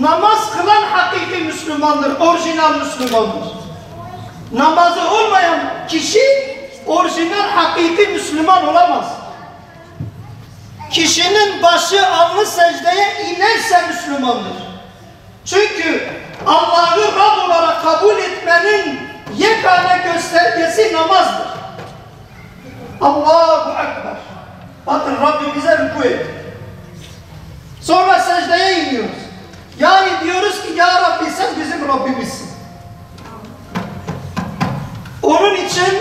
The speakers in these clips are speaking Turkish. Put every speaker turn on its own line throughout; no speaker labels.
Namaz kılan hakiki Müslümandır, orijinal Müslümandır. Namazı olmayan kişi orijinal hakiki Müslüman olamaz. Kişinin başı alnı secdeye inerse Müslümandır. Çünkü Allah'ı Rab olarak kabul etmenin yegane göstergesi namazdır. Allahu Ekber. Bakın Rabbimize rükû et. Sonra secdeye iniyoruz. Yani diyoruz ki ya Rabbi sen bizim Rabbimizsin. Onun için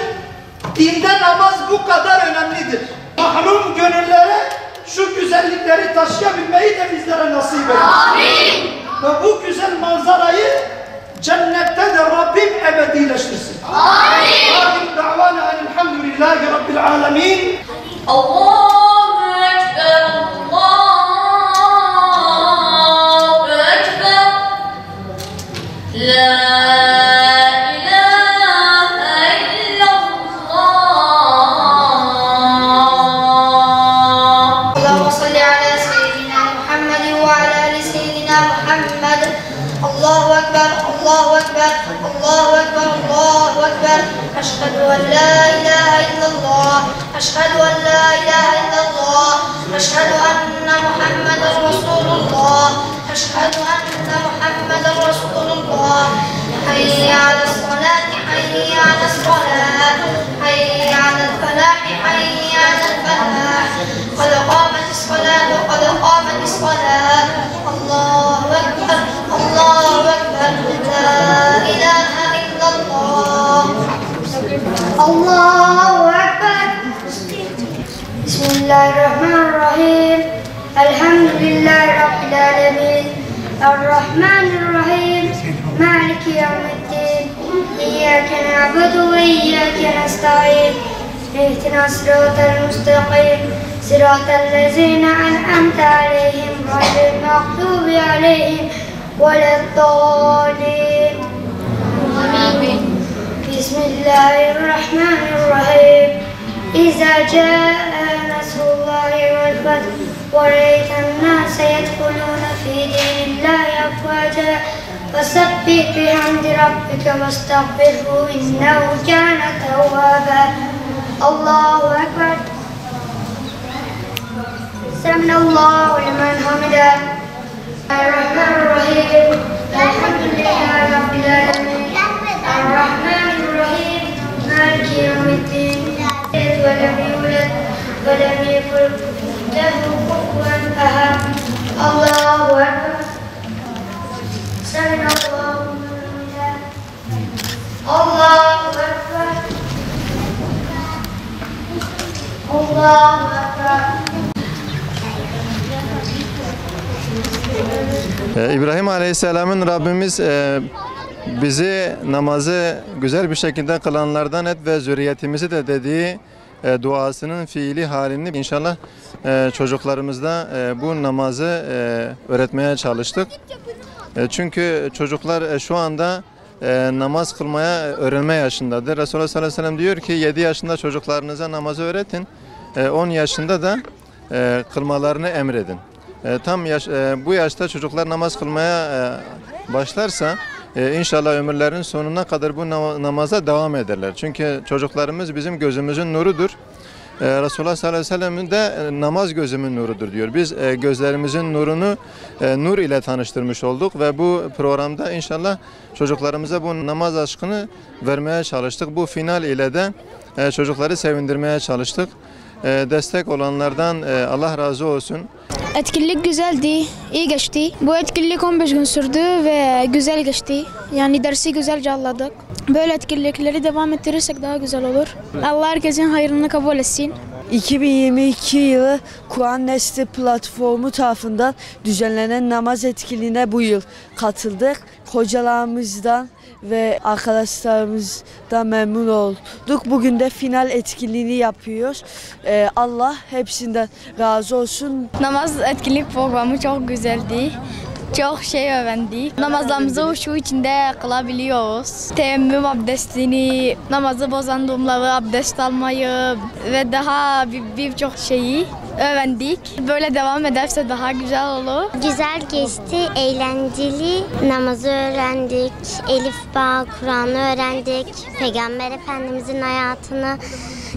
dinde namaz bu kadar önemlidir. Mahrum gönüllere şu güzellikleri taşıyabilmeyi de bizlere nasip eylesin. Amin. Ve bu güzel manzarayı cennette de Rabbim ebedileştirsin. Amin. Amin. Da'vana elhamdülillahi Rabbil alemin.
Allahu Ekber, Allahu Ekber. La
الله أكبر الله أكبر الله أكبر الله أكبر أشهد أن لا إله إلا الله أشهد أن لا إله إلا الله أشهد أن محمدا رسول الله أشهد أن محمدا رسول الله حي على الصلاة حي على الصلاة حي على الفلاح حي على الفلاح قد قامت الصلاة قد قامت الصلاة الله أكبر الله أكبر لا إله إلا الله الله أكبر بسم الله الرحمن الرحيم الحمد لله رب العالمين الرحمن الرحيم مالك يوم الدين إياك نعبد وإياك نستعين اهدنا الصراط المستقيم صراط الذين أنعمت عليهم غير المغضوب عليهم ولا الضالين بسم الله الرحمن الرحيم إذا جاء نصر الله والفتح ورأيت الناس يدخلون في دين الله أفواجا فسبح بحمد ربك واستغفره إنه كان توابا الله أكبر سمع الله لمن حمده الرحمن الرحيم الحمد لله رب العالمين الرحمن الرحيم مالك يوم الدين ولم يولد ولم يكن له كفوا أحد الله أكبر سمع الله لمن حمده الله أكبر الله أكبر.
İbrahim Aleyhisselam'ın Rabbimiz bizi namazı güzel bir şekilde kılanlardan et ve zürriyetimizi de dediği duasının fiili halini inşallah çocuklarımızda bu namazı öğretmeye çalıştık. Çünkü çocuklar şu anda namaz kılmaya öğrenme yaşındadır. Resulullah sallallahu aleyhi ve sellem diyor ki 7 yaşında çocuklarınıza namazı öğretin, 10 yaşında da kılmalarını emredin. Bu yaşta çocuklar namaz kılmaya başlarsa inşallah ömürlerin sonuna kadar bu namaza devam ederler. Çünkü çocuklarımız bizim gözümüzün nurudur. Resulullah sallallahu aleyhi ve sellem de namaz gözümün nurudur diyor. Biz gözlerimizin nurunu nur ile tanıştırmış olduk ve bu programda inşallah çocuklarımıza bu namaz aşkını vermeye çalıştık. Bu final ile de çocukları sevindirmeye çalıştık. Destek olanlardan Allah razı olsun.
Etkinlik güzeldi, iyi geçti. Bu etkinlik 15 gün sürdü ve güzel geçti. Yani dersi güzelce anladık. Böyle etkinlikleri devam ettirirsek daha güzel olur. Allah herkesin hayrını kabul etsin.
2022 yılı Kur'an Nesli platformu tarafından düzenlenen namaz etkinliğine bu yıl katıldık. Hocalarımızdan ve arkadaşlarımızdan memnun olduk. Bugün de final etkinliğini yapıyoruz. Allah hepsinden razı olsun.
Namaz etkinlik programı çok güzeldi. Çok şey öğrendik. Namazlarımızı huşu içinde kılabiliyoruz. Teyemmüm abdestini, namazı bozan durumları abdest almayı ve daha birçok şeyi öğrendik. Böyle devam ederse daha güzel olur.
Güzel geçti, eğlenceli. Namazı öğrendik, Elif Bağ, Kur'an'ı öğrendik. Peygamber Efendimizin hayatını,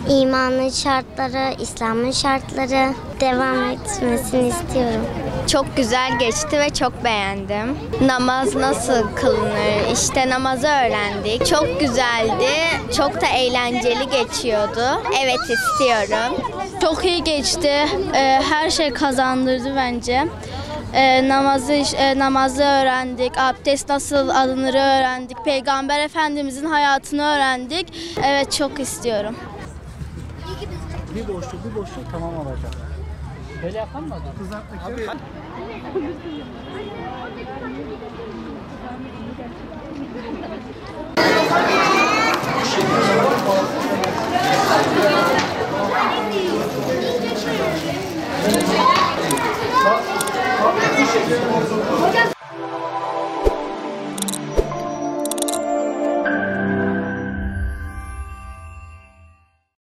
imanın şartları, İslam'ın şartları devam etmesini istiyorum.
Çok güzel geçti ve çok beğendim. Namaz nasıl kılınır? İşte namazı öğrendik. Çok güzeldi. Çok da eğlenceli geçiyordu. Evet, istiyorum. Çok iyi geçti. Her şey kazandırdı bence. Namazı öğrendik. Abdest nasıl alınır öğrendik. Peygamber Efendimizin hayatını öğrendik. Evet, çok istiyorum.
Bir boşluk tamam olacak. Böyle yapamadı. Kızartmak.